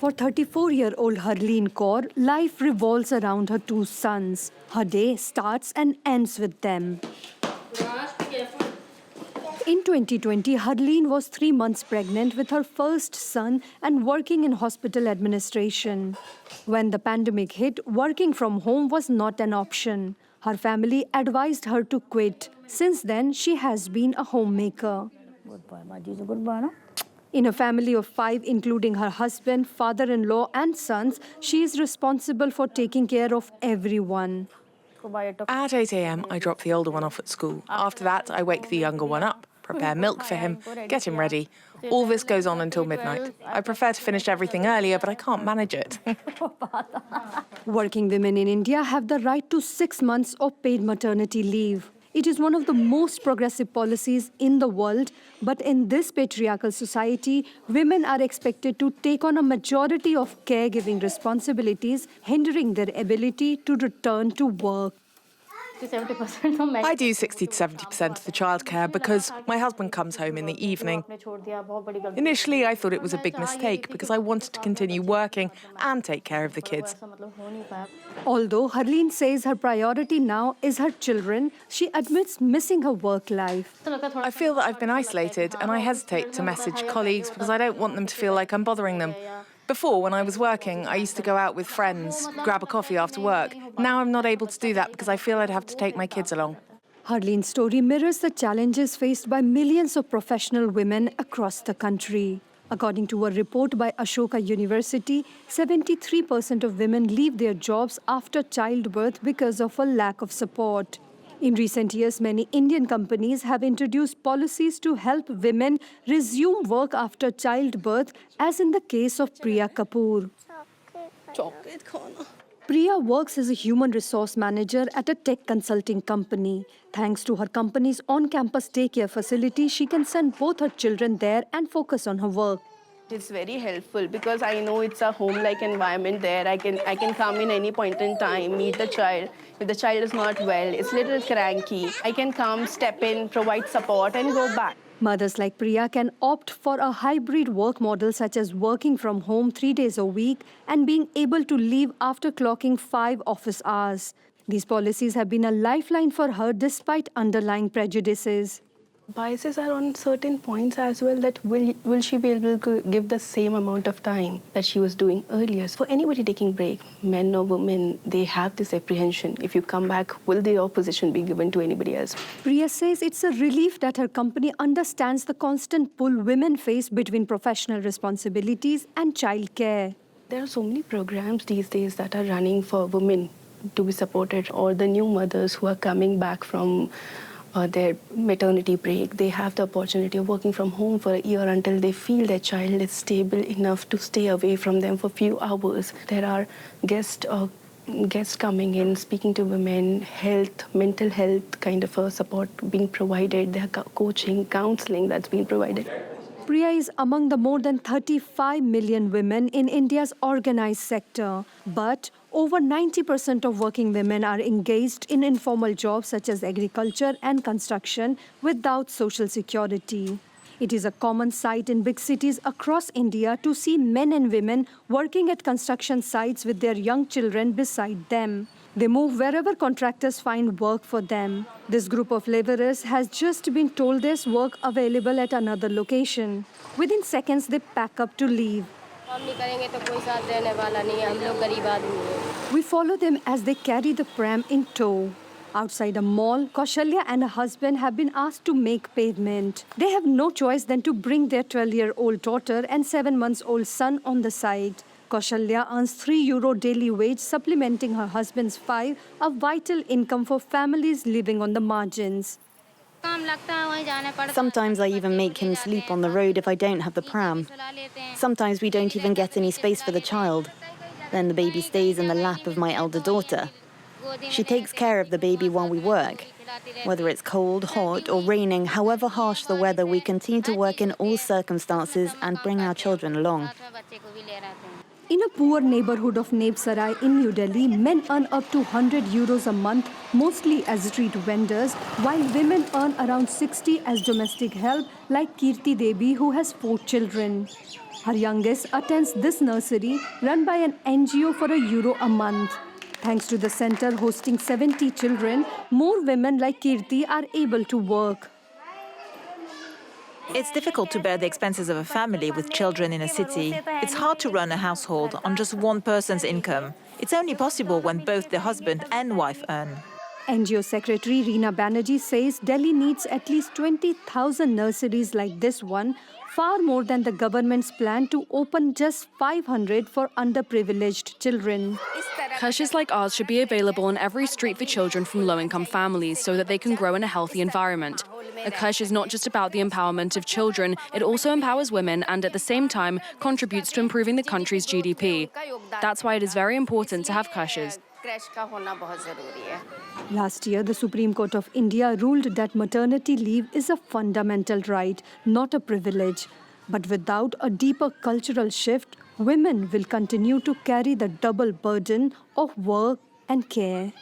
For 34-year-old Harleen Kaur, life revolves around her two sons. Her day starts and ends with them. In 2020, Harleen was 3 months pregnant with her first son and working in hospital administration. When the pandemic hit, working from home was not an option. Her family advised her to quit. Since then, she has been a homemaker. Good boy, Maji's a good boy, no? In a family of 5, including her husband, father-in-law and sons, she is responsible for taking care of everyone. At 8 a.m, I drop the older one off at school. After that, I wake the younger one up, prepare milk for him, get him ready. All this goes on until midnight. I prefer to finish everything earlier, but I can't manage it. Working women in India have the right to 6 months of paid maternity leave. It is one of the most progressive policies in the world, but in this patriarchal society, women are expected to take on a majority of caregiving responsibilities, hindering their ability to return to work. I do 60 to 70% of the childcare because my husband comes home in the evening. Initially, I thought it was a big mistake because I wanted to continue working and take care of the kids. Although Harleen says her priority now is her children, she admits missing her work life. I feel that I've been isolated and I hesitate to message colleagues because I don't want them to feel like I'm bothering them. Before, when I was working, I used to go out with friends, grab a coffee after work. Now I'm not able to do that because I feel I'd have to take my kids along. Harleen's story mirrors the challenges faced by millions of professional women across the country. According to a report by Ashoka University, 73% of women leave their jobs after childbirth because of a lack of support. In recent years, many Indian companies have introduced policies to help women resume work after childbirth, as in the case of Priya Kapoor. Priya works as a human resource manager at a tech consulting company. Thanks to her company's on-campus daycare facility, she can send both her children there and focus on her work. It's very helpful because I know it's a home-like environment there. I can come in any point in time, meet the child. If the child is not well, it's a little cranky, I can come, step in, provide support and go back. Mothers like Priya can opt for a hybrid work model such as working from home 3 days a week and being able to leave after clocking 5 office hours. These policies have been a lifeline for her despite underlying prejudices. Biases are on certain points as well that will she be able to give the same amount of time that she was doing earlier. For anybody taking break, men or women, they have this apprehension. If you come back, will the opposition be given to anybody else? Priya says it's a relief that her company understands the constant pull women face between professional responsibilities and childcare. There are so many programs these days that are running for women to be supported, or the new mothers who are coming back from their maternity break. They have the opportunity of working from home for a year until they feel their child is stable enough to stay away from them for a few hours. There are guests coming in, speaking to women, health, mental health kind of a support being provided. There are coaching, counseling that's being provided. Priya is among the more than 35 million women in India's organized sector. But over 90% of working women are engaged in informal jobs such as agriculture and construction without social security. It is a common sight in big cities across India to see men and women working at construction sites with their young children beside them. They move wherever contractors find work for them. This group of laborers has just been told there's work available at another location. Within seconds, they pack up to leave. We follow them as they carry the pram in tow. Outside a mall, Kaushalya and her husband have been asked to make pavement. They have no choice than to bring their 12-year-old daughter and 7-month-old son on the side. Kaushalya earns €3 daily wage, supplementing her husband's 5, a vital income for families living on the margins. Sometimes I even make him sleep on the road if I don't have the pram. Sometimes we don't even get any space for the child. Then the baby stays in the lap of my elder daughter. She takes care of the baby while we work, Whether it's cold, hot, or raining, however harsh the weather, we continue to work in all circumstances and bring our children along. In a poor neighborhood of Nebsarai in New Delhi, men earn up to 100 euros a month, mostly as street vendors, while women earn around 60 as domestic help, like Kirti Devi, who has 4 children. Her youngest attends this nursery run by an NGO for €1 a month. Thanks to the center hosting 70 children, more women like Kirti are able to work. It's difficult to bear the expenses of a family with children in a city. It's hard to run a household on just one person's income. It's only possible when both the husband and wife earn. NGO Secretary Reena Banerjee says Delhi needs at least 20,000 nurseries like this one, far more than the government's plan to open just 500 for underprivileged children. Creches like ours should be available on every street for children from low-income families so that they can grow in a healthy environment. A creche is not just about the empowerment of children, it also empowers women and at the same time contributes to improving the country's GDP. That's why it is very important to have creches. Last year, the Supreme Court of India ruled that maternity leave is a fundamental right, not a privilege. But without a deeper cultural shift, women will continue to carry the double burden of work and care.